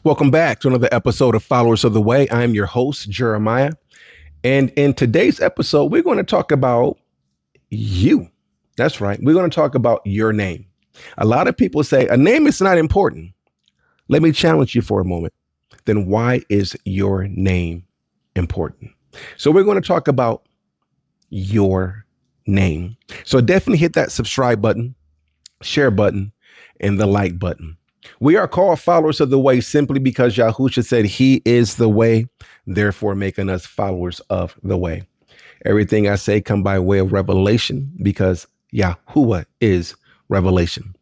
Welcome back to another episode of Followers of the Way. I'm your host, Jeremiah. And in today's episode, we're going to talk about you. That's right. We're going to talk about your name. A lot of people say a name is not important. Let me challenge you for a moment. Then why is your name important? So we're going to talk about your name. So definitely hit that subscribe button, share button, and the like button. We are called followers of the way simply because Yahusha said he is the way, therefore making us followers of the way. Everything I say come by way of revelation because Yahuwah is revelation.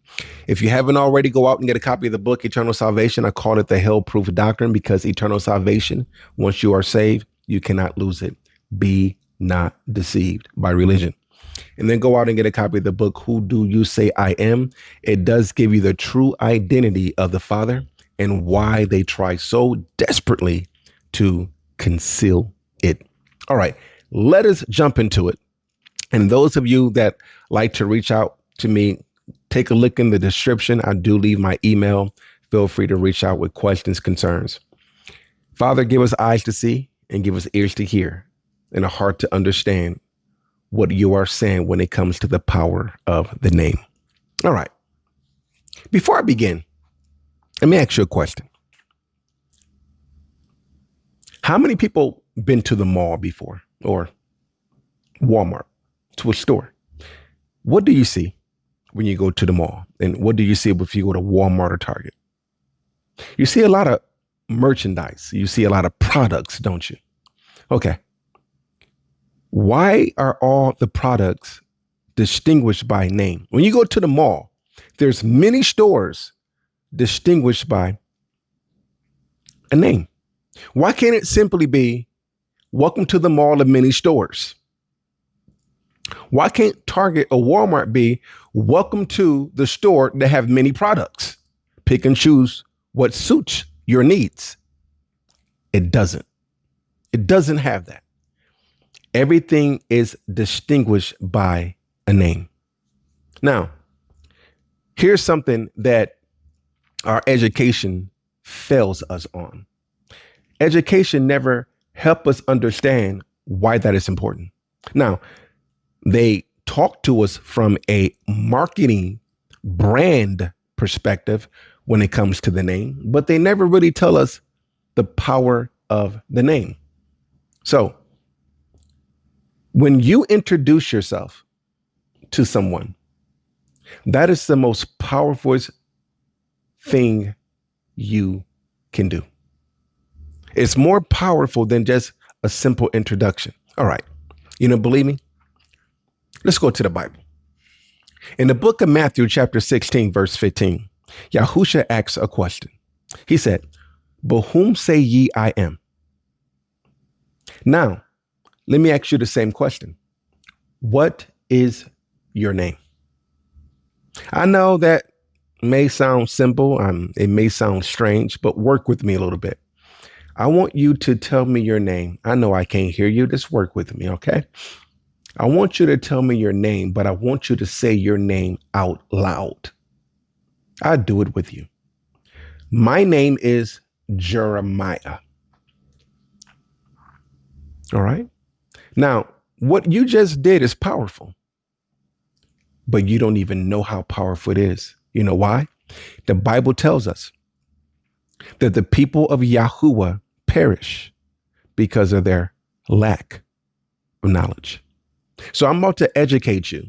If you haven't already, go out and get a copy of the book, Eternal Salvation. I call it the hell-proof doctrine because eternal salvation, once you are saved, you cannot lose it. Be not deceived by religion. And then go out and get a copy of the book, Who Do You Say I Am? It does give you the true identity of the Father and why they try so desperately to conceal it. All right, let us jump into it. And those of you that like to reach out to me, take a look in the description. I do leave my email. Feel free to reach out with questions, concerns. Father, give us eyes to see and give us ears to hear and a heart to understand what you are saying when it comes to the power of the name. All right. Before I begin, let me ask you a question. How many people been to the mall before or Walmart, to a store? What do you see when you go to the mall? And what do you see if you go to Walmart or Target? You see a lot of merchandise. You see a lot of products, don't you? Okay. Why are all the products distinguished by name? When you go to the mall, there's many stores distinguished by a name. Why can't it simply be, welcome to the mall of many stores? Why can't Target or Walmart be, welcome to the store that have many products? Pick and choose what suits your needs. It doesn't. It doesn't have that. Everything is distinguished by a name. Now, here's something that our education fails us on. Education never helps us understand why that is important. Now, they talk to us from a marketing brand perspective when it comes to the name, but they never really tell us the power of the name. So, when you introduce yourself to someone, that is the most powerful thing you can do. It's more powerful than just a simple introduction. All right. You don't believe me? Let's go to the Bible. In the book of Matthew, chapter 16, verse 15, Yahusha asks a question. He said, but whom say ye I am? Now, let me ask you the same question. What is your name? I know that may sound simple. It may sound strange, but work with me a little bit. I want you to tell me your name. I know I can't hear you. Just work with me, okay? I want you to tell me your name, but I want you to say your name out loud. I'll do it with you. My name is Jeremiah. All right? Now, what you just did is powerful, but you don't even know how powerful it is. You know why? The Bible tells us that the people of Yahuwah perish because of their lack of knowledge. So I'm about to educate you,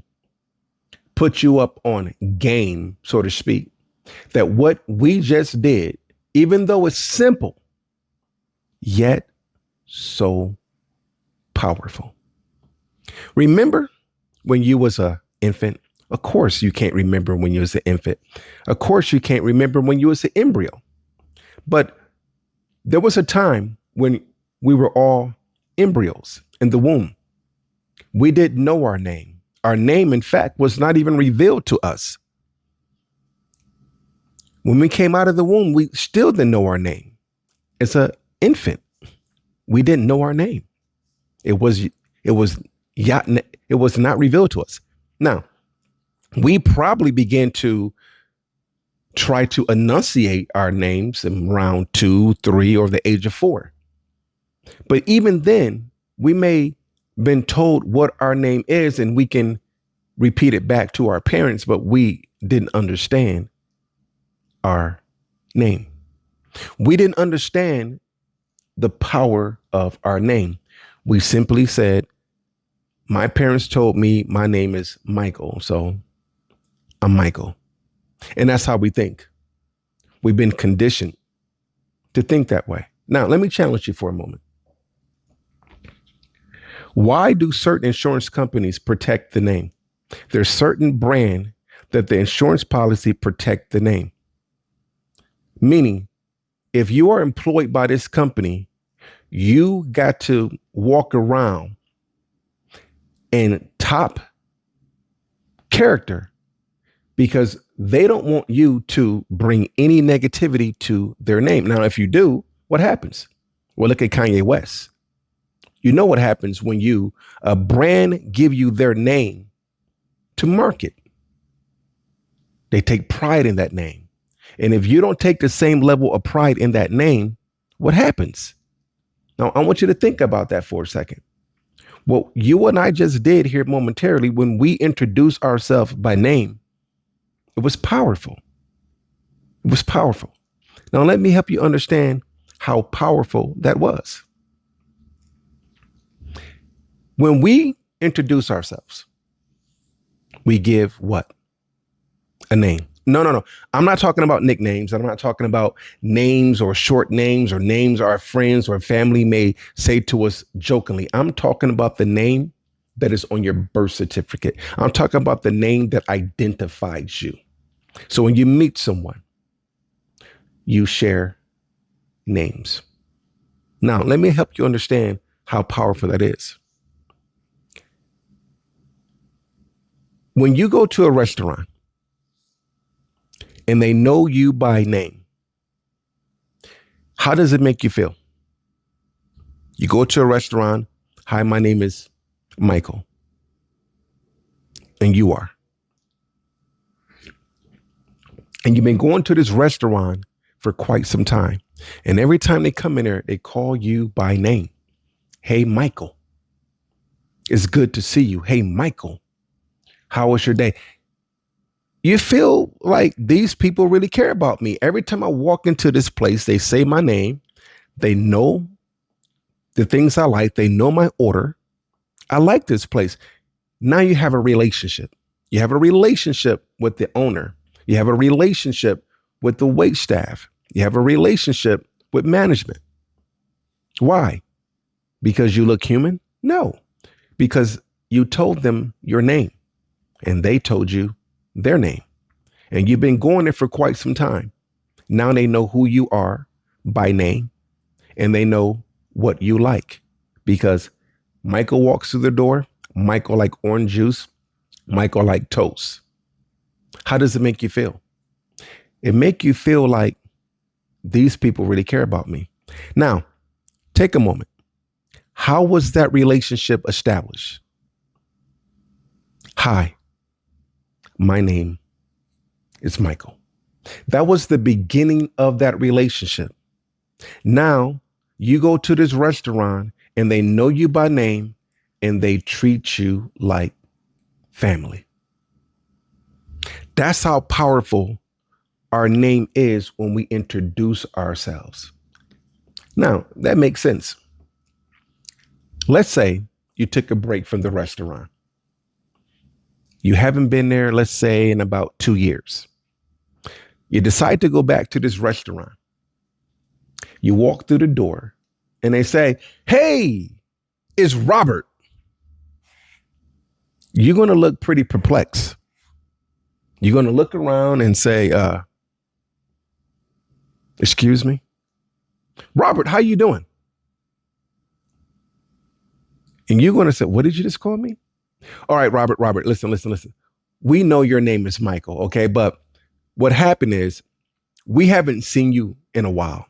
put you up on game, so to speak, that what we just did, even though it's simple, yet so powerful. Remember when you was an infant? Of course you can't remember when you was an infant. Of course you can't remember when you was an embryo. But there was a time when we were all embryos in the womb. We didn't know our name. Our name, in fact, was not even revealed to us. When we came out of the womb, we still didn't know our name. As an infant, we didn't know our name. It was not revealed to us. Now, we probably began to try to enunciate our names in around 2, 3, or the age of 4. But even then, we may been told what our name is and we can repeat it back to our parents, but we didn't understand our name. We didn't understand the power of our name. We simply said, my parents told me my name is Michael, so I'm Michael. And that's how we think. We've been conditioned to think that way. Now, let me challenge you for a moment. Why do certain insurance companies protect the name? There's certain brand that the insurance policy protect the name. Meaning, if you are employed by this company, you got to walk around in top character because they don't want you to bring any negativity to their name. Now, if you do, what happens? Well, look at Kanye West. You know what happens when a brand give you their name to market. They take pride in that name. And if you don't take the same level of pride in that name, what happens? Now, I want you to think about that for a second. What you and I just did here momentarily when we introduced ourselves by name, it was powerful. It was powerful. Now, let me help you understand how powerful that was. When we introduce ourselves, we give what? A name. No. I'm not talking about nicknames. I'm not talking about names or short names or names our friends or family may say to us jokingly. I'm talking about the name that is on your birth certificate. I'm talking about the name that identifies you. So when you meet someone, you share names. Now, let me help you understand how powerful that is. When you go to a restaurant and they know you by name, how does it make you feel? You go to a restaurant. Hi, my name is Michael. And you are. And you've been going to this restaurant for quite some time. And every time they come in there, they call you by name. Hey, Michael. It's good to see you. Hey, Michael. How was your day? You feel like these people really care about me. Every time I walk into this place, they say my name. They know the things I like. They know my order. I like this place. Now you have a relationship. You have a relationship with the owner. You have a relationship with the wait staff. You have a relationship with management. Why? Because you look human? No, because you told them your name and they told you their name. And you've been going there for quite some time. Now they know who you are by name and they know what you like because Michael walks through the door. Michael like orange juice. Michael like toast. How does it make you feel? It make you feel like these people really care about me. Now, take a moment. How was that relationship established? Hi, my name is Michael. That was the beginning of that relationship. Now you go to this restaurant and they know you by name and they treat you like family. That's how powerful our name is when we introduce ourselves. Now, that makes sense. Let's say you took a break from the restaurant. You haven't been there, let's say, in about 2 years. You decide to go back to this restaurant. You walk through the door and they say, hey, it's Robert. You're going to look pretty perplexed. You're going to look around and say, excuse me, Robert, how you doing? And you're going to say, what did you just call me? All right, Robert, listen. We know your name is Michael, okay? But what happened is we haven't seen you in a while.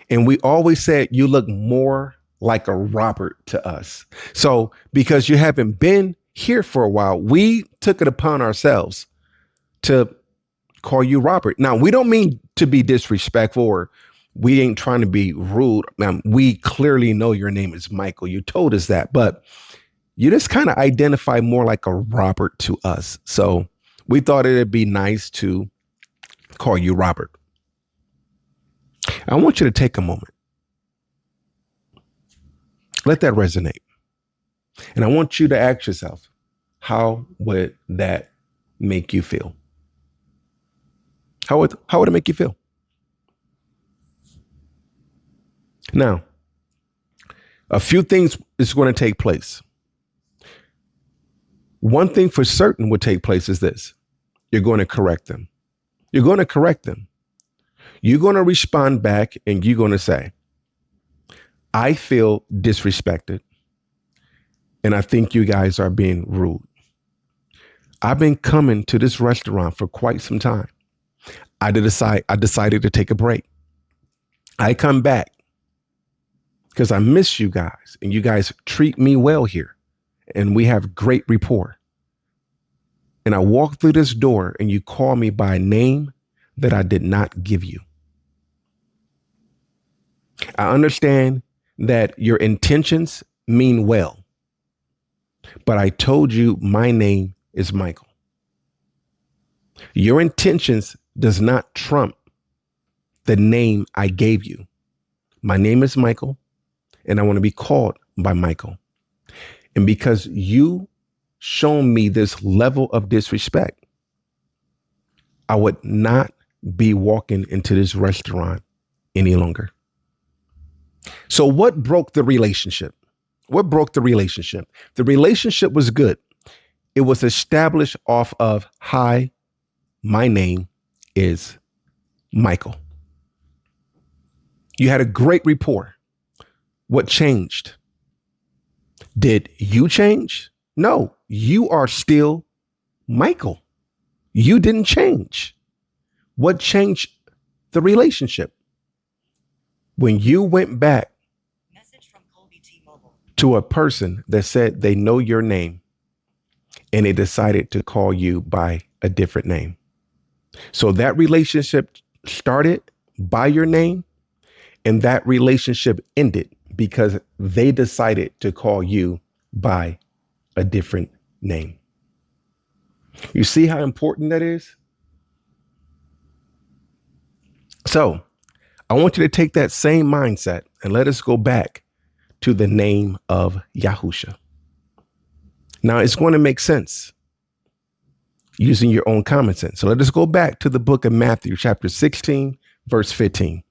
And we always said you look more like a Robert to us. So because you haven't been here for a while, we took it upon ourselves to call you Robert. Now, we don't mean to be disrespectful or we ain't trying to be rude. We clearly know your name is Michael. You told us that, but you just kind of identify more like a Robert to us. So we thought it'd be nice to call you Robert. I want you to take a moment. Let that resonate. And I want you to ask yourself, how would that make you feel? How would it make you feel? Now, a few things is going to take place. One thing for certain would take place is this. You're going to correct them. You're going to correct them. You're going to respond back and you're going to say, I feel disrespected. And I think you guys are being rude. I've been coming to this restaurant for quite some time. I decided to take a break. I come back because I miss you guys and you guys treat me well here and we have great rapport. And I walk through this door and you call me by a name that I did not give you. I understand that your intentions mean well, but I told you my name is Michael. Your intentions does not trump the name I gave you. My name is Michael, and I want to be called by Michael. And because you shown me this level of disrespect, I would not be walking into this restaurant any longer. So what broke the relationship? What broke the relationship? The relationship was good. It was established off of, hi, my name is Michael. You had a great rapport. What changed? Did you change? No, you are still Michael. You didn't change. What changed the relationship? When you went back to a person that said they know your name and they decided to call you by a different name. So that relationship started by your name and that relationship ended because they decided to call you by a different name. You see how important that is? So I want you to take that same mindset and let us go back to the name of Yahusha. Now it's going to make sense using your own common sense. So let us go back to the book of Matthew, chapter 16, verse 15.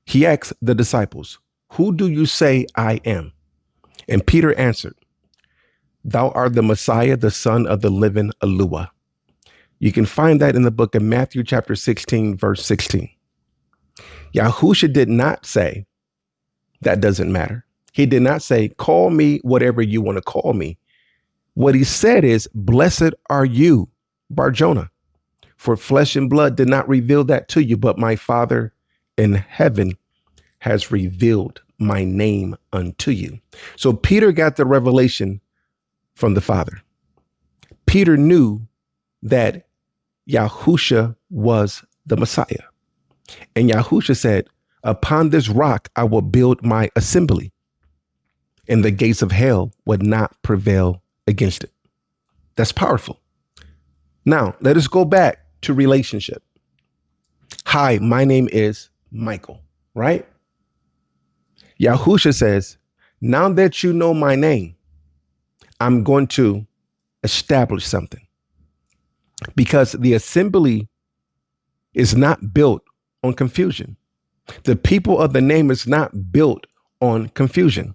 He asked the disciples, who do you say I am? And Peter answered, thou art the Messiah, the son of the living Elohim. You can find that in the book of Matthew, chapter 16, verse 16. Yahusha did not say, that doesn't matter. He did not say, call me whatever you want to call me. What he said is, blessed are you, Bar-Jonah, for flesh and blood did not reveal that to you, but my Father in heaven has revealed my name unto you. So Peter got the revelation from the Father. Peter knew that Yahusha was the Messiah. And Yahusha said, upon this rock, I will build my assembly, and the gates of hell would not prevail against it. That's powerful. Now, let us go back to relationship. Hi, my name is Michael, right? Yahusha says, now that you know my name, I'm going to establish something, because the assembly is not built on confusion. The people of the name is not built on confusion.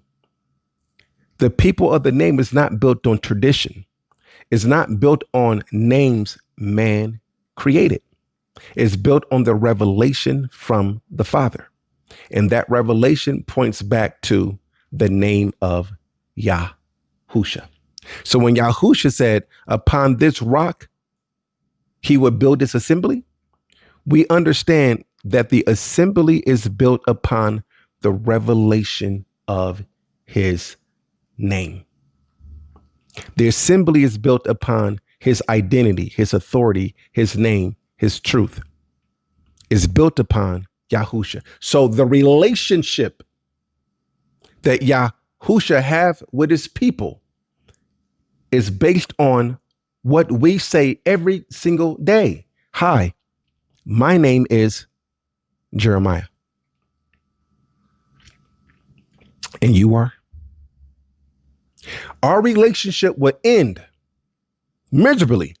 The people of the name is not built on tradition. It's not built on names man created. It's built on the revelation from the Father. And that revelation points back to the name of Yahusha. So when Yahusha said, upon this rock, he would build this assembly, we understand that the assembly is built upon the revelation of his name. The assembly is built upon his identity, his authority, his name, his truth, is built upon Yahusha. So the relationship that Yahusha have with his people is based on what we say every single day. Hi, my name is Jeremiah. And you are? Our relationship will end miserably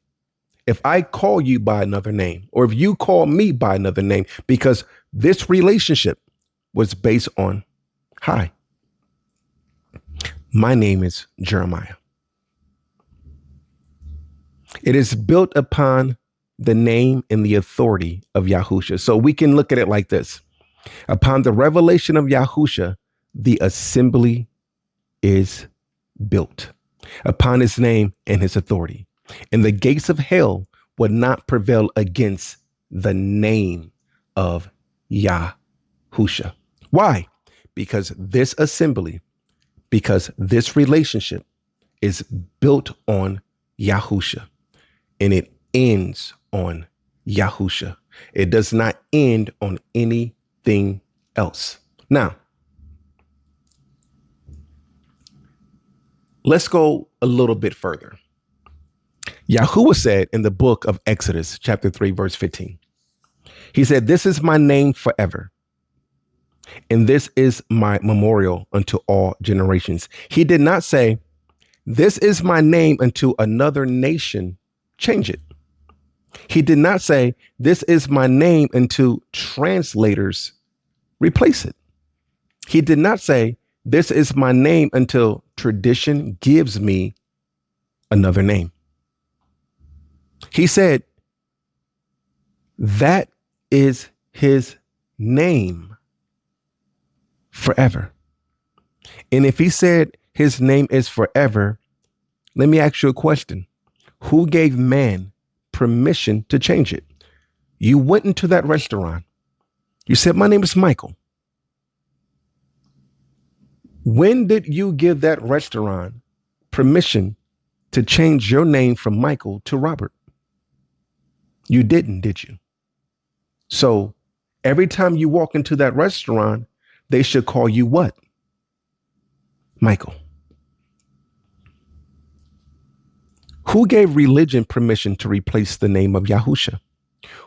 if I call you by another name, or if you call me by another name, because this relationship was based on, hi, my name is Jeremiah. It is built upon the name and the authority of Yahusha. So we can look at it like this. Upon the revelation of Yahusha, the assembly is built upon his name and his authority. And the gates of hell would not prevail against the name of Yahusha. Why? Because this assembly, because this relationship is built on Yahusha, and it ends on Yahusha. It does not end on anything else. Now, let's go a little bit further. Yahuwah said in the book of Exodus, chapter 3, verse 15, he said, "This is my name forever, and this is my memorial unto all generations." He did not say, "This is my name unto another nation change it." He did not say, "This is my name until translators replace it." He did not say, "This is my name until tradition gives me another name." He said, that is his name forever. And if he said his name is forever, let me ask you a question. Who gave man permission to change it? You went into that restaurant. You said, "My name is Michael." When did you give that restaurant permission to change your name from Michael to Robert? You didn't, did you? So every time you walk into that restaurant, they should call you what? Michael. Who gave religion permission to replace the name of Yahusha?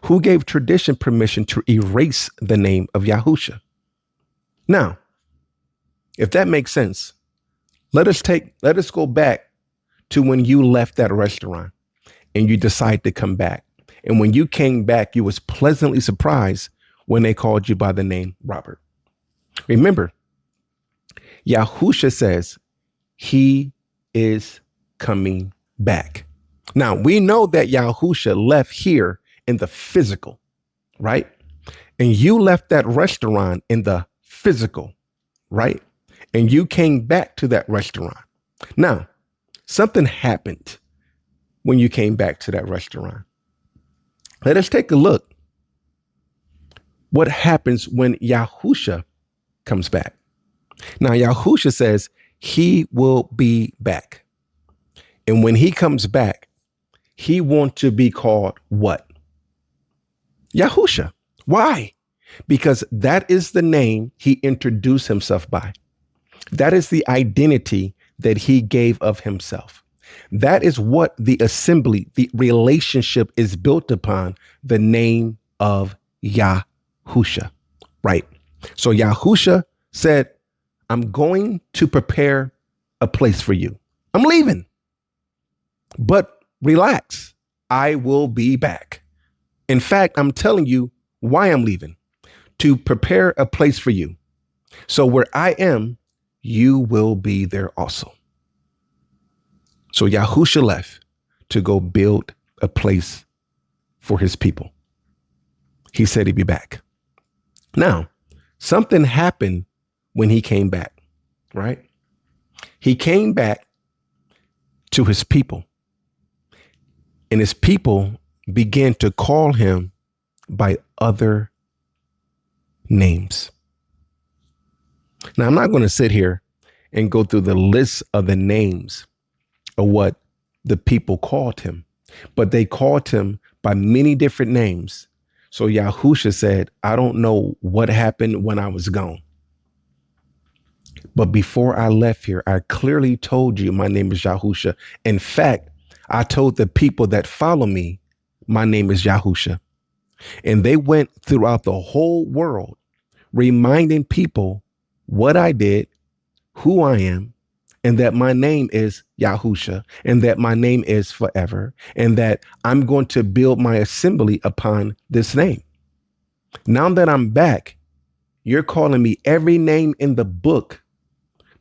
Who gave tradition permission to erase the name of Yahusha? Now, if that makes sense, let us go back to when you left that restaurant and you decided to come back. And when you came back, you was pleasantly surprised when they called you by the name Robert. Remember, Yahusha says he is coming back. Now, we know that Yahusha left here in the physical, right? And you left that restaurant in the physical, right? And you came back to that restaurant. Now, something happened when you came back to that restaurant. Let us take a look. What happens when Yahusha comes back? Now, Yahusha says he will be back. And when he comes back, he wants to be called what? Yahusha. Why? Because that is the name he introduced himself by. That is the identity that he gave of himself. That is what the assembly, the relationship is built upon, the name of Yahusha, right? So Yahusha said, "I'm going to prepare a place for you. I'm leaving, but relax. I will be back. In fact, I'm telling you why I'm leaving, to prepare a place for you. So where I am, you will be there also." So Yahusha left to go build a place for his people. He said he'd be back. Now, something happened when he came back, right? He came back to his people, and his people began to call him by other names. Now, I'm not going to sit here and go through the list of the names of what the people called him. but they called him by many different names. So Yahusha said, I don't know what happened when I was gone. But before I left here, I clearly told you my name is Yahusha. In fact, I told the people that follow me, my name is Yahusha. And they went throughout the whole world reminding people what I did, who I am, and that my name is Yahusha, and that my name is forever, and that I'm going to build my assembly upon this name. Now that I'm back, you're calling me every name in the book,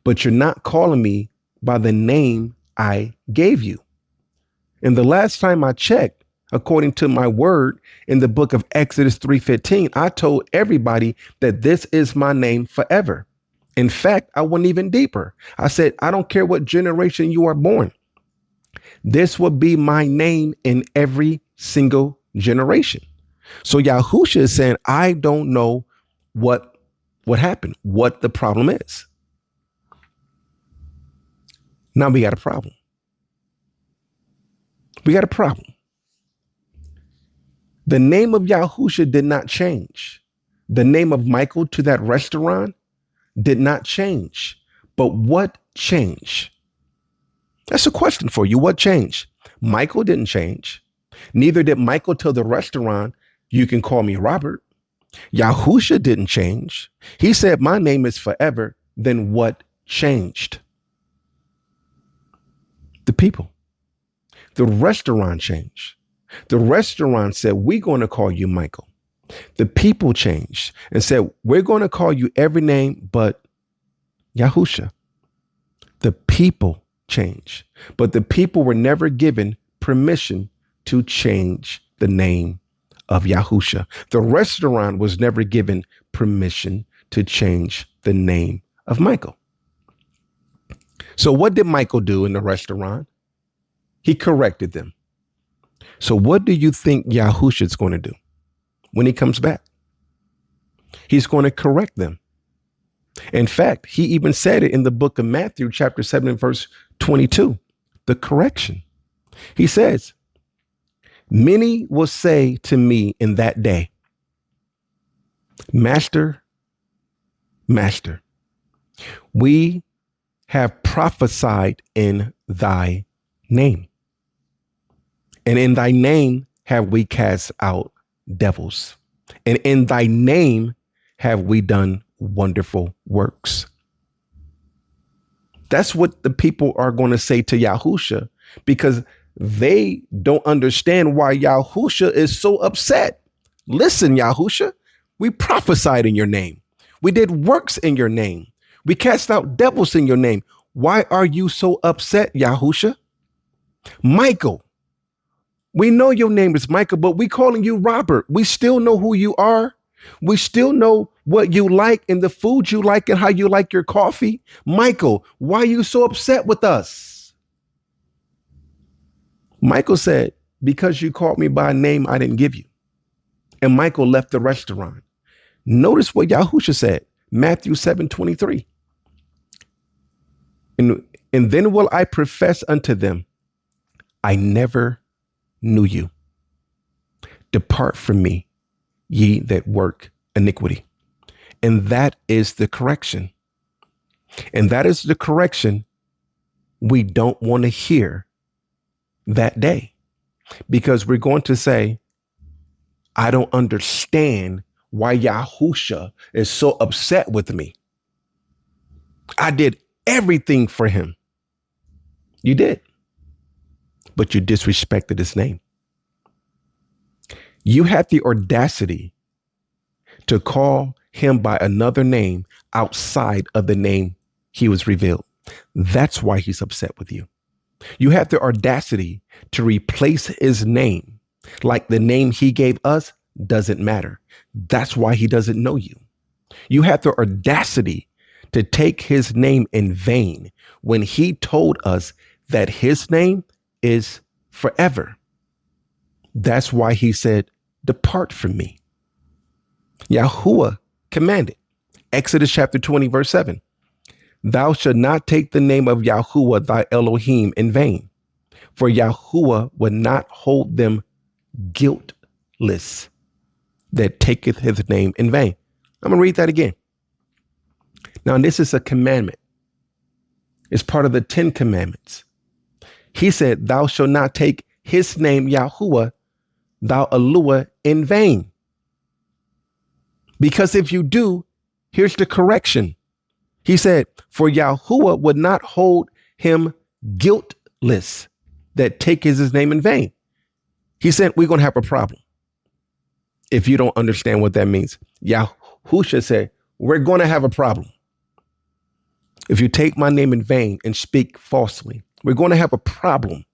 but you're not calling me by the name I gave you. And the last time I checked, according to my word in the book of Exodus 3:15, I told everybody that this is my name forever. In fact, I went even deeper. I said, I don't care what generation you are born. This will be my name in every single generation. So Yahusha is saying, I don't know what happened, what the problem is. Now we got a problem. We got a problem. The name of Yahusha did not change. The name of Michael to that restaurant did not change. But what changed? That's a question for you. What changed? Michael didn't change. Neither did Michael tell the restaurant, you can call me Robert. Yahusha didn't change. He said, my name is forever. Then what changed? The people. The restaurant changed. The restaurant said, we're going to call you Michael. The people changed and said, we're going to call you every name but Yahusha. The people changed, but the people were never given permission to change the name of Yahusha. The restaurant was never given permission to change the name of Michael. So what did Michael do in the restaurant? He corrected them. So what do you think Yahusha is going to do when he comes back? He's going to correct them. In fact, he even said it in the book of Matthew, chapter 7, and verse 22, the correction. He says, many will say to me in that day, Master, Master, we have prophesied in thy name. And in thy name have we cast out devils. And in thy name have we done wonderful works. That's what the people are going to say to Yahusha, because they don't understand why Yahusha is so upset. Listen, Yahusha, we prophesied in your name. We did works in your name. We cast out devils in your name. Why are you so upset, Yahusha? Michael, we know your name is Michael, but we calling you Robert. We still know who you are. We still know what you like and the food you like and how you like your coffee. Michael, why are you so upset with us? Michael said, because you called me by a name I didn't give you. And Michael left the restaurant. Notice what Yahusha said, Matthew 7:23. And then will I profess unto them, I never knew you. Depart from me, ye that work iniquity. And that is the correction. And that is the correction we don't want to hear that day, because we're going to say, I don't understand why Yahusha is so upset with me. I did everything for him. You did, but you disrespected his name. You had the audacity to call him by another name outside of the name he was revealed. That's why he's upset with you. You have the audacity to replace his name like the name he gave us doesn't matter. That's why he doesn't know you. You have the audacity to take his name in vain when he told us that his name is forever. That's why he said, depart from me. Yahuwah commanded, Exodus chapter 20, verse 7. Thou shalt not take the name of Yahuwah thy Elohim in vain, For Yahuwah would not hold them guiltless that taketh his name in vain. I'm going to read that again. Now, this is a commandment. It's part of the 10 commandments. He said, thou shalt not take his name, Yahuwah, thou Eluah, in vain. Because if you do, here's the correction. He said, for Yahuwah would not hold him guiltless that taketh his name in vain. He said, we're going to have a problem if you don't understand what that means. Yahusha said, we're going to have a problem if you take my name in vain and speak falsely. We're going to have a problem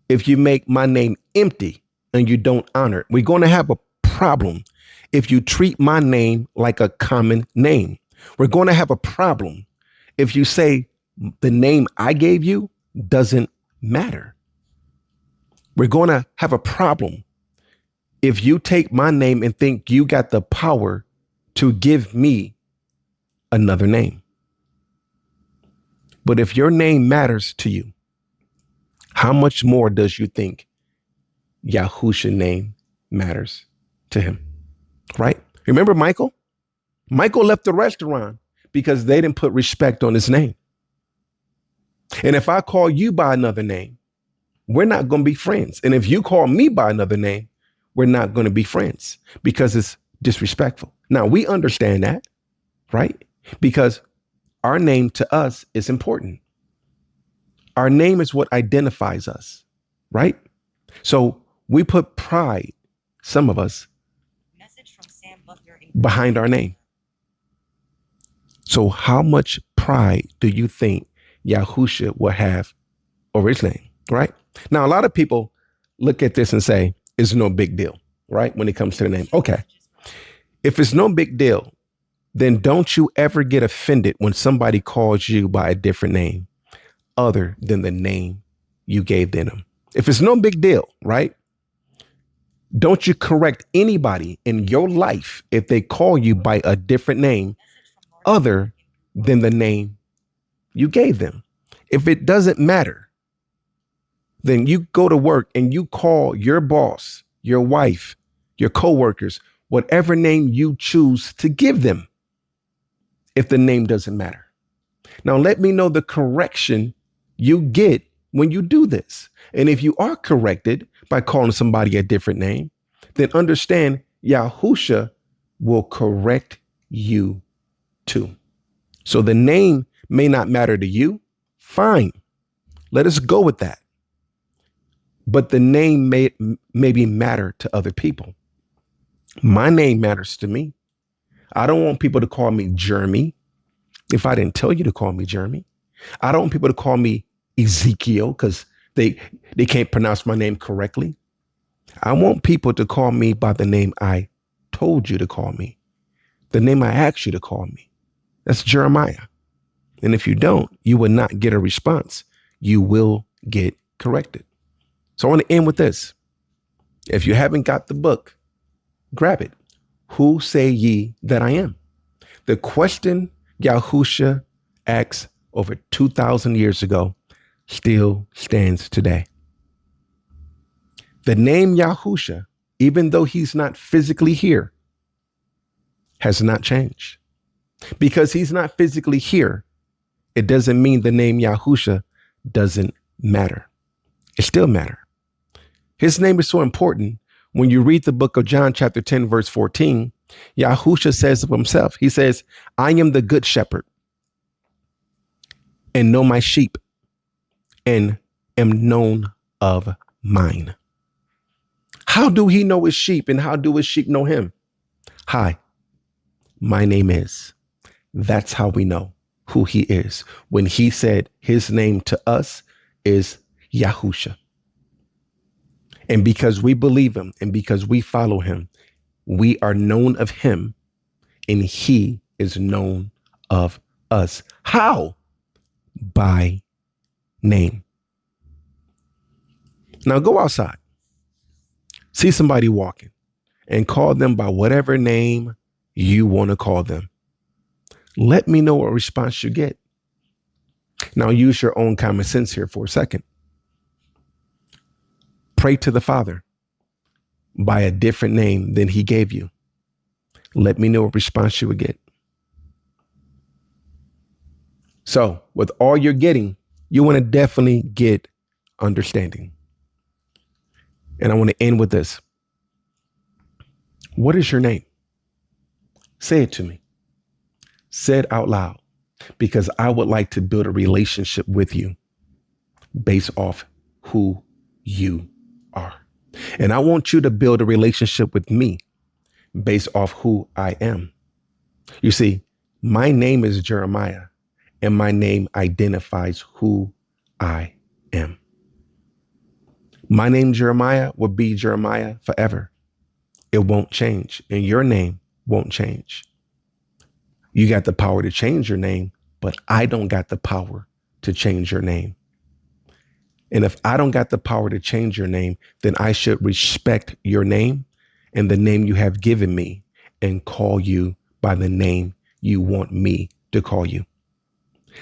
if you make my name empty and you don't honor it. We're going to have a problem if you treat my name like a common name. We're going to have a problem if you say the name I gave you doesn't matter. We're going to have a problem if you take my name and think you got the power to give me another name. But if your name matters to you, how much more does you think Yahusha's name matters to him? Right? Remember Michael? Michael left the restaurant because they didn't put respect on his name. And if I call you by another name, we're not going to be friends. And if you call me by another name, we're not going to be friends because it's disrespectful. Now, we understand that, right? Because our name to us is important. Our name is what identifies us, right? So we put pride, some of us, behind our name. So how much pride do you think Yahusha will have over his name, right? Now, a lot of people look at this and say, it's no big deal, right? When it comes to the name. Okay. If it's no big deal, then don't you ever get offended when somebody calls you by a different name other than the name you gave them. If it's no big deal, right? Don't you correct anybody in your life if they call you by a different name other than the name you gave them. If it doesn't matter, then you go to work and you call your boss, your wife, your coworkers, whatever name you choose to give them, if the name doesn't matter. Now, let me know the correction you get when you do this. And if you are corrected by calling somebody a different name, then understand Yahusha will correct you too. So the name may not matter to you. Fine. Let us go with that. But the name may maybe matter to other people. My name matters to me. I don't want people to call me Jeremy if I didn't tell you to call me Jeremy. I don't want people to call me Ezekiel because they can't pronounce my name correctly. I want people to call me by the name I told you to call me, the name I asked you to call me. That's Jeremiah. And if you don't, you will not get a response. You will get corrected. So I want to end with this. If you haven't got the book, grab it. Who say ye that I am? The question Yahusha asked over 2,000 years ago still stands today. The name Yahusha, even though he's not physically here, has not changed. Because he's not physically here, it doesn't mean the name Yahusha doesn't matter. It still matters. His name is so important. When you read the book of John, chapter 10, verse 14, Yahusha says of himself, he says, I am the good shepherd and know my sheep and am known of mine. How do he know his sheep and how do his sheep know him? Hi, my name is. That's how we know who he is. When he said his name to us is Yahusha. And because we believe him and because we follow him, we are known of him and he is known of us. How? By name. Now go outside, see somebody walking and call them by whatever name you want to call them. Let me know what response you get. Now use your own common sense here for a second. Pray to the Father by a different name than he gave you. Let me know what response you would get. So with all you're getting, you want to definitely get understanding. And I want to end with this. What is your name? Say it to me. Say it out loud, because I would like to build a relationship with you based off who you are. And I want you to build a relationship with me based off who I am. You see, my name is Jeremiah, and my name identifies who I am. My name, Jeremiah, will be Jeremiah forever. It won't change, and your name won't change. You got the power to change your name, but I don't got the power to change your name. And if I don't got the power to change your name, then I should respect your name and the name you have given me and call you by the name you want me to call you.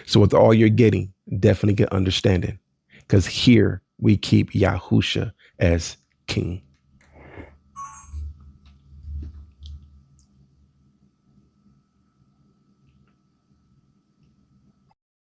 So with all you're getting, definitely get understanding, because here we keep Yahusha as king.